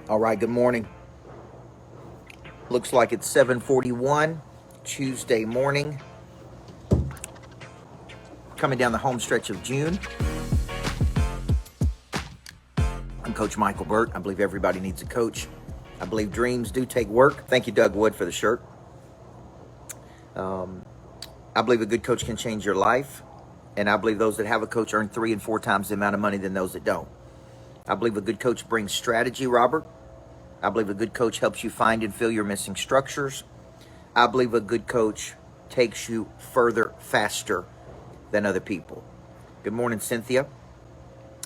All right, good morning. Looks like it's 7:41, Tuesday morning. Coming down the home stretch of June. I'm Coach Micheal Burt. I believe everybody needs a coach. I believe dreams do take work. Thank you, Doug Wood, for the shirt. I believe a good coach can change your life. And I believe those that have a coach earn 3 and 4 times the amount of money than those that don't. I believe a good coach brings strategy, Robert. I believe a good coach helps you find and fill your missing structures. I believe a good coach takes you further, faster than other people. Good morning, Cynthia.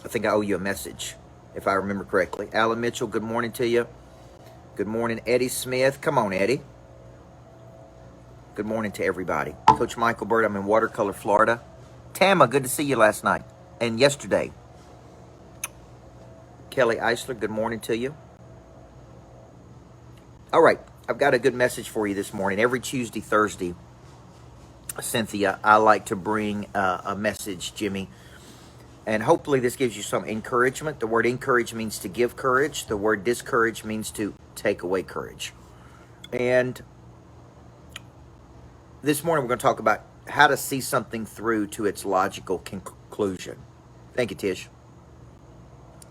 I think I owe you a message, if I remember correctly. Alan Mitchell, good morning to you. Good morning, Eddie Smith. Come on, Eddie. Good morning to everybody. Coach Micheal Burt, I'm in Watercolor, Florida. Tama, good to see you last night and yesterday. Kelly Eisler, good morning to you. All right, I've got a good message for you this morning. Every Tuesday, Thursday, Cynthia, I like to bring a message, Jimmy. And hopefully this gives you some encouragement. The word encourage means to give courage. The word discourage means to take away courage. And this morning we're going to talk about how to see something through to its logical conclusion. Thank you, Tish.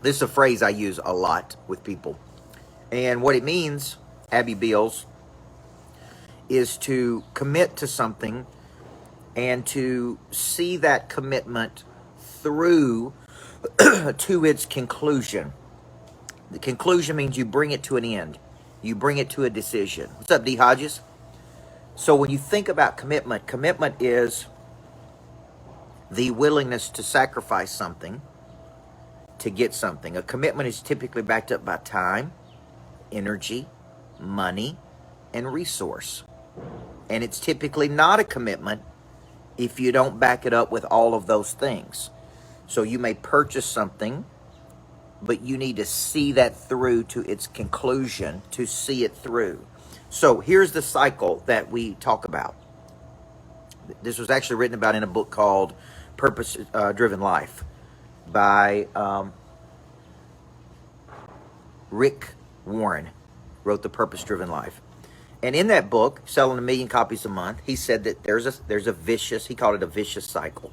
This is a phrase I use a lot with people. And what it means, Abby Beals, is to commit to something and to see that commitment through to its conclusion. The conclusion means you bring it to an end. You bring it to a decision. What's up, D. Hodges? So when you think about commitment, commitment is the willingness to sacrifice something to get something. A commitment is typically backed up by time, energy, money, and resource. And it's typically not a commitment if you don't back it up with all of those things. So you may purchase something, but you need to see that through to its conclusion to see it through. So here's the cycle that we talk about. This was actually written about in a book called Purpose Driven Life by Rick Warren. Wrote The Purpose Driven Life. And in that book, selling 1 million copies a month, he said that there's a vicious, he called it a vicious cycle.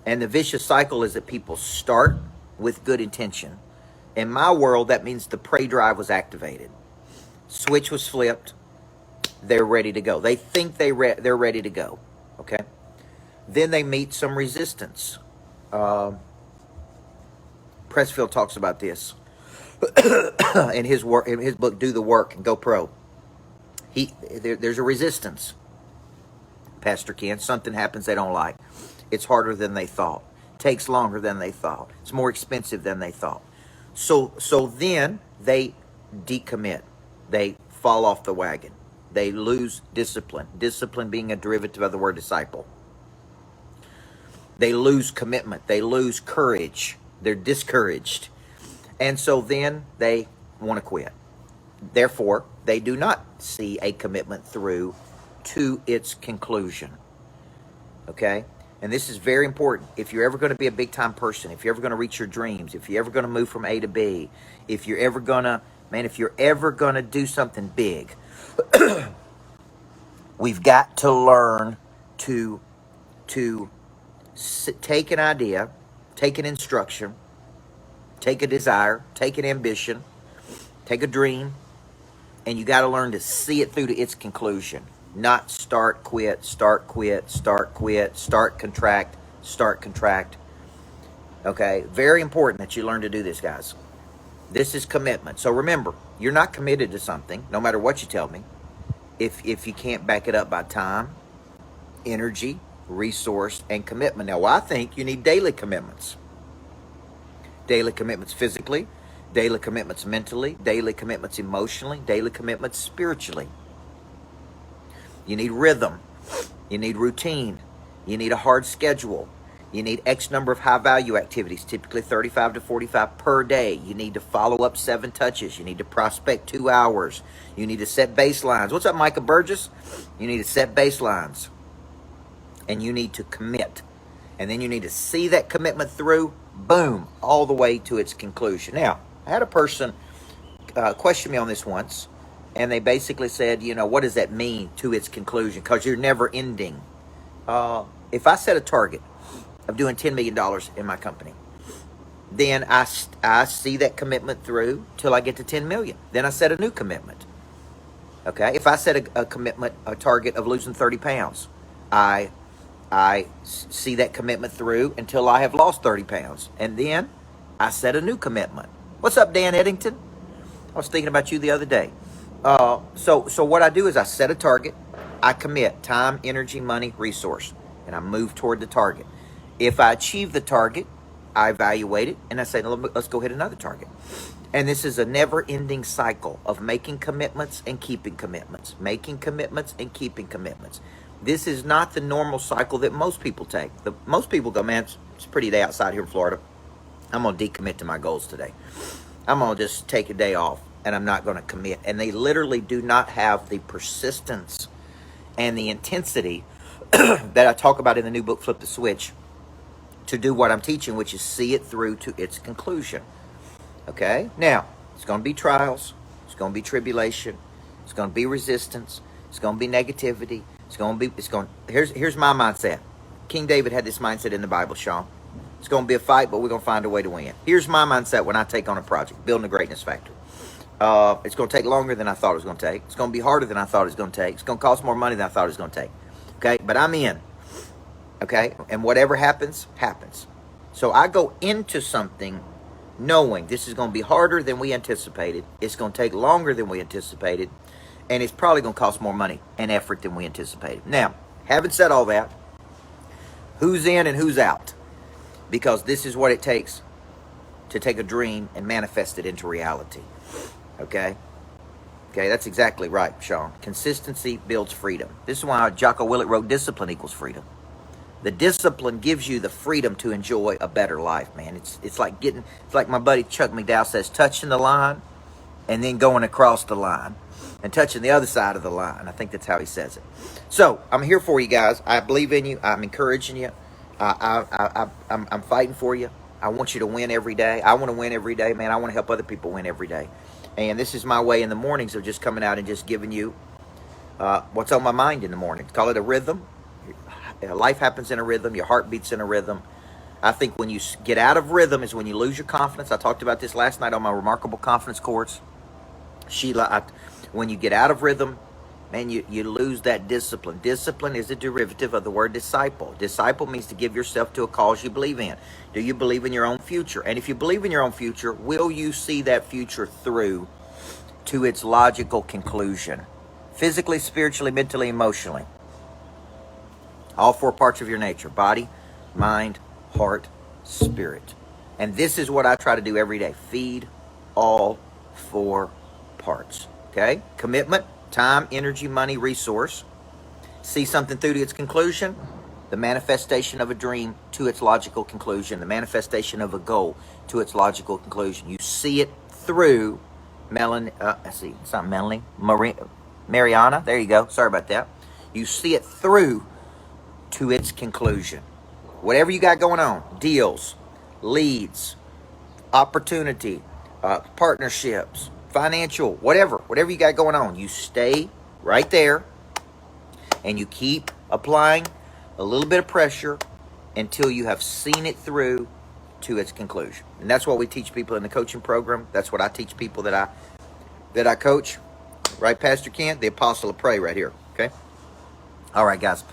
And the vicious cycle is that people start with good intention. In my world, that means the prey drive was activated. Switch was flipped. They're ready to go. They think they're ready to go. Okay? Then they meet some resistance. Pressfield talks about this in his book, Do the Work and Go Pro. There's a resistance, Pastor Ken. Something happens they don't like. It's harder than they thought. Takes longer than they thought. It's more expensive than they thought. So then they decommit. They fall off the wagon. They lose discipline. Discipline being a derivative of the word disciple. They lose commitment. They lose courage. They're discouraged. And so then they want to quit. Therefore, they do not see a commitment through to its conclusion. Okay? And this is very important. If you're ever going to be a big-time person, if you're ever going to reach your dreams, if you're ever going to move from A to B, if you're ever going to do something big, we've got to learn to take an idea, take an instruction, take a desire, take an ambition, take a dream, and you got to learn to see it through to its conclusion. Not start, quit, start, quit, start, quit, start, contract, start, contract. Okay? Very important that you learn to do this, guys. This is commitment. So remember, you're not committed to something, no matter what you tell me, if you can't back it up by time, energy, resource, and commitment. Now, I think you need daily commitments. Daily commitments physically, daily commitments mentally, daily commitments emotionally, daily commitments spiritually. You need rhythm. You need routine. You need a hard schedule. You need X number of high-value activities, typically 35 to 45 per day. You need to follow up 7 touches. You need to prospect 2 hours. You need to set baselines. What's up, Micah Burgess? You need to set baselines. And you need to commit. And then you need to see that commitment through, boom, all the way to its conclusion. Now, I had a person questioned me on this once, and they basically said, what does that mean to its conclusion? Because you're never ending. If I set a target of doing $10 million in my company, then I see that commitment through till I get to 10 million. Then I set a new commitment. Okay, if I set a target of losing 30 pounds, I see that commitment through until I have lost 30 pounds. And then I set a new commitment. What's up, Dan Eddington? I was thinking about you the other day. So what I do is I set a target. I commit time, energy, money, resource, and I move toward the target. If I achieve the target, I evaluate it, and I say, let's go hit another target. And this is a never-ending cycle of making commitments and keeping commitments, making commitments and keeping commitments. This is not the normal cycle that most people take. Most people go, man, it's a pretty day outside here in Florida. I'm going to decommit to my goals today. I'm going to just take a day off, and I'm not going to commit. And they literally do not have the persistence and the intensity that I talk about in the new book, Flip the Switch, to do what I'm teaching, which is see it through to its conclusion. Okay? Now, it's going to be trials. It's going to be tribulation. It's going to be resistance. It's going to be negativity. Here's my mindset. King David had this mindset in the Bible, Sean. It's going to be a fight, but we're going to find a way to win. Here's my mindset when I take on a project, building a greatness factory. It's going to take longer than I thought it was going to take. It's going to be harder than I thought it was going to take. It's going to cost more money than I thought it was going to take. Okay? But I'm in. Okay? And whatever happens, happens. So I go into something knowing this is going to be harder than we anticipated. It's going to take longer than we anticipated. And it's probably going to cost more money and effort than we anticipated. Now, having said all that, who's in and who's out? Because this is what it takes to take a dream and manifest it into reality. Okay? Okay, that's exactly right, Sean. Consistency builds freedom. This is why Jocko Willett wrote discipline equals freedom. The discipline gives you the freedom to enjoy a better life, man. It's like my buddy Chuck McDowell says, touching the line and then going across the line and touching the other side of the line. I think that's how he says it. So I'm here for you guys. I believe in you. I'm encouraging you. I'm fighting for you. I want you to win every day. I want to win every day, man. I want to help other people win every day. And this is my way in the mornings of just coming out and just giving you what's on my mind in the morning. Call it a rhythm. Life happens in a rhythm. Your heart beats in a rhythm. I think when you get out of rhythm is when you lose your confidence. I talked about this last night on my Remarkable Confidence course. When you get out of rhythm, man, you lose that discipline. Discipline is a derivative of the word disciple. Disciple means to give yourself to a cause you believe in. Do you believe in your own future? And if you believe in your own future, will you see that future through to its logical conclusion? Physically, spiritually, mentally, emotionally. All four parts of your nature. Body, mind, heart, spirit. And this is what I try to do every day. Feed all four parts. Okay? Commitment, time, energy, money, resource. See something through to its conclusion. The manifestation of a dream to its logical conclusion. The manifestation of a goal to its logical conclusion. You see it through it's not Melanie. Mariana. There you go. Sorry about that. You see it through to its conclusion. Whatever you got going on, deals, leads, opportunity, partnerships, financial, whatever you got going on, you stay right there and you keep applying a little bit of pressure until you have seen it through to its conclusion. And that's what we teach people in the coaching program. That's what I teach people that I coach. Right, Pastor Kent? The apostle of pray right here. Okay? All right, guys.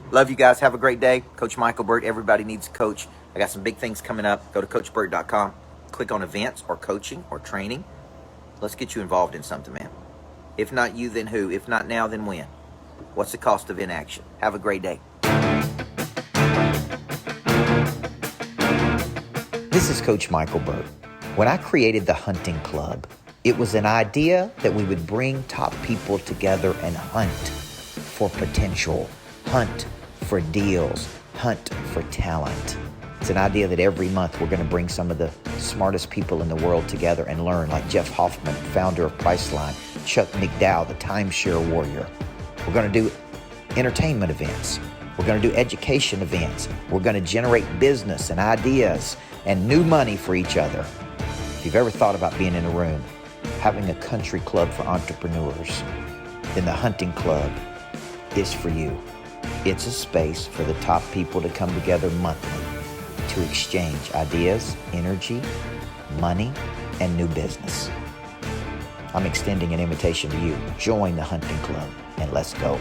Love you guys. Have a great day. Coach Micheal Burt. Everybody needs a coach. I got some big things coming up. Go to coachburt.com. Click on events or coaching or training. Let's get you involved in something, man. If not you, then who? If not now, then when? What's the cost of inaction? Have a great day. This is Coach Micheal Burt. When I created the Hunting Club, it was an idea that we would bring top people together and hunt for potential, hunt for deals, hunt for talent. It's an idea that every month we're going to bring some of the smartest people in the world together and learn, like Jeff Hoffman, founder of Priceline, Chuck McDowell, the timeshare warrior. We're going to do entertainment events. We're going to do education events. We're going to generate business and ideas and new money for each other. If you've ever thought about being in a room having a country club for entrepreneurs, then the hunting club is for you. It's a space for the top people to come together monthly to exchange ideas, energy, money, and new business. I'm extending an invitation to you. Join the hunting club and let's go.